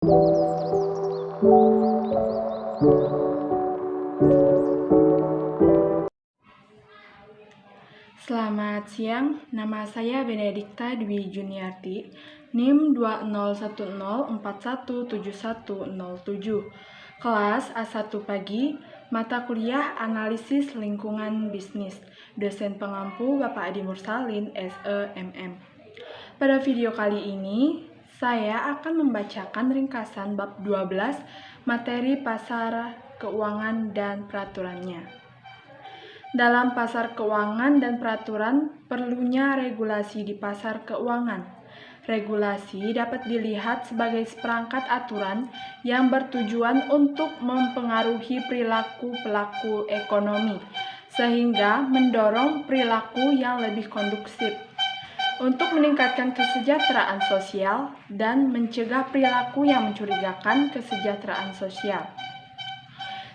Selamat siang, nama saya Benedikta Dwi Juniarti, NIM 2010417107, kelas A1 pagi, mata kuliah Analisis Lingkungan Bisnis, dosen pengampu Bapak Adi Mursalin, SEMM. Pada video kali ini, saya akan membacakan ringkasan bab 12 materi pasar keuangan dan peraturannya. Dalam pasar keuangan dan peraturan, perlunya regulasi di pasar keuangan. Regulasi dapat dilihat sebagai seperangkat aturan yang bertujuan untuk mempengaruhi perilaku pelaku ekonomi, sehingga mendorong perilaku yang lebih kondusif untuk meningkatkan kesejahteraan sosial dan mencegah perilaku yang mencurigakan kesejahteraan sosial.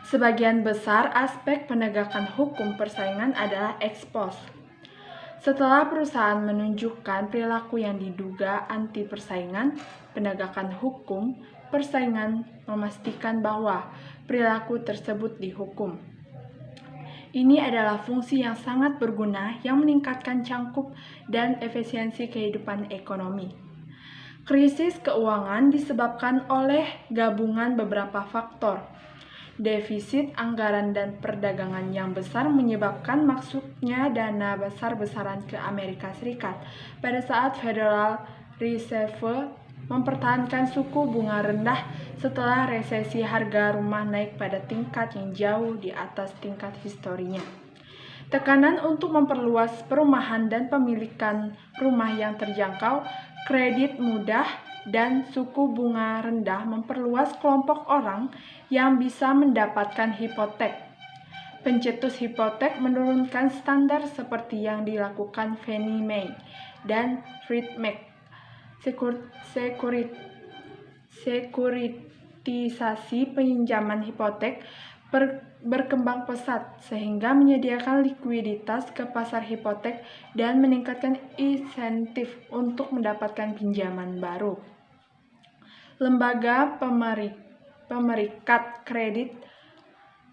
Sebagian besar aspek penegakan hukum persaingan adalah ex post. Setelah perusahaan menunjukkan perilaku yang diduga anti persaingan, penegakan hukum persaingan memastikan bahwa perilaku tersebut dihukum. Ini adalah fungsi yang sangat berguna yang meningkatkan cangkup dan efisiensi kehidupan ekonomi. Krisis keuangan disebabkan oleh gabungan beberapa faktor. Defisit anggaran dan perdagangan yang besar menyebabkan masuknya dana besar-besaran ke Amerika Serikat pada saat Federal Reserve mempertahankan suku bunga rendah setelah resesi harga rumah naik pada tingkat yang jauh di atas tingkat historinya. Tekanan untuk memperluas perumahan dan pemilikan rumah yang terjangkau, kredit mudah, dan suku bunga rendah memperluas kelompok orang yang bisa mendapatkan hipotek. Pencetus hipotek menurunkan standar seperti yang dilakukan Fannie Mae dan Freddie Mac. Sekuritisasi pinjaman hipotek berkembang pesat sehingga menyediakan likuiditas ke pasar hipotek dan meningkatkan insentif untuk mendapatkan pinjaman baru. Lembaga pemerikat kredit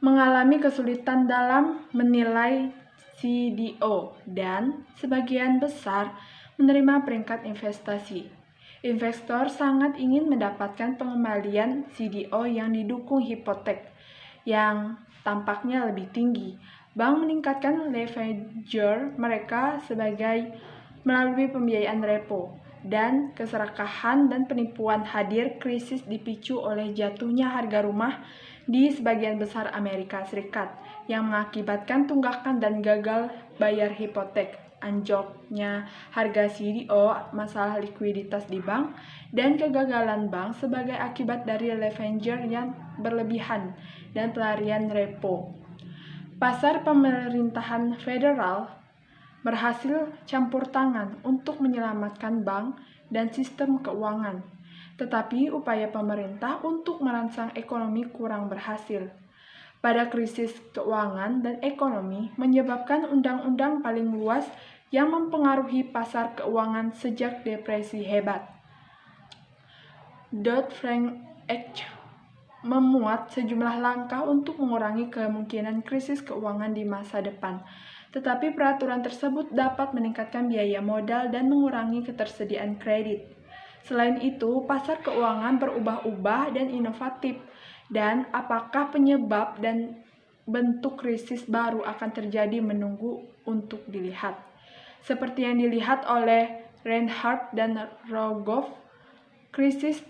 mengalami kesulitan dalam menilai CDO dan sebagian besar menerima peringkat investasi. Investor sangat ingin mendapatkan pengembalian CDO yang didukung hipotek yang tampaknya lebih tinggi. Bank meningkatkan leverage mereka sebagai melalui pembiayaan repo, dan keserakahan dan penipuan hadir. Krisis dipicu oleh jatuhnya harga rumah di sebagian besar Amerika Serikat yang mengakibatkan tunggakan dan gagal bayar hipotek, anjloknya harga CDO, masalah likuiditas di bank, dan kegagalan bank sebagai akibat dari leverage yang berlebihan dan pelarian repo. Pasar pemerintahan federal berhasil campur tangan untuk menyelamatkan bank dan sistem keuangan, tetapi upaya pemerintah untuk merangsang ekonomi kurang berhasil. Pada krisis keuangan dan ekonomi menyebabkan undang-undang paling luas yang mempengaruhi pasar keuangan sejak depresi hebat. Dodd-Frank Act memuat sejumlah langkah untuk mengurangi kemungkinan krisis keuangan di masa depan. Tetapi peraturan tersebut dapat meningkatkan biaya modal dan mengurangi ketersediaan kredit. Selain itu, pasar keuangan berubah-ubah dan inovatif, dan apakah penyebab dan bentuk krisis baru akan terjadi menunggu untuk dilihat. Seperti yang dilihat oleh Reinhardt dan Rogoff, krisis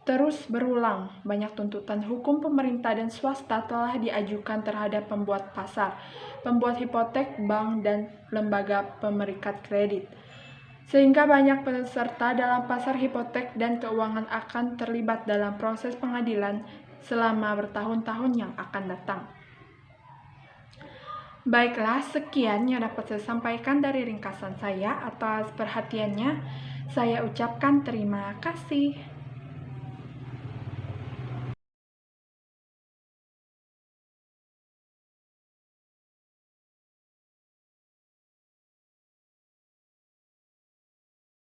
terus berulang. Banyak tuntutan hukum pemerintah dan swasta telah diajukan terhadap pembuat pasar, pembuat hipotek, bank, dan lembaga pemerikat kredit. Sehingga banyak peserta dalam pasar hipotek dan keuangan akan terlibat dalam proses pengadilan selama bertahun-tahun yang akan datang. Baiklah, sekian yang dapat saya sampaikan dari ringkasan saya. Atas perhatiannya, saya ucapkan terima kasih.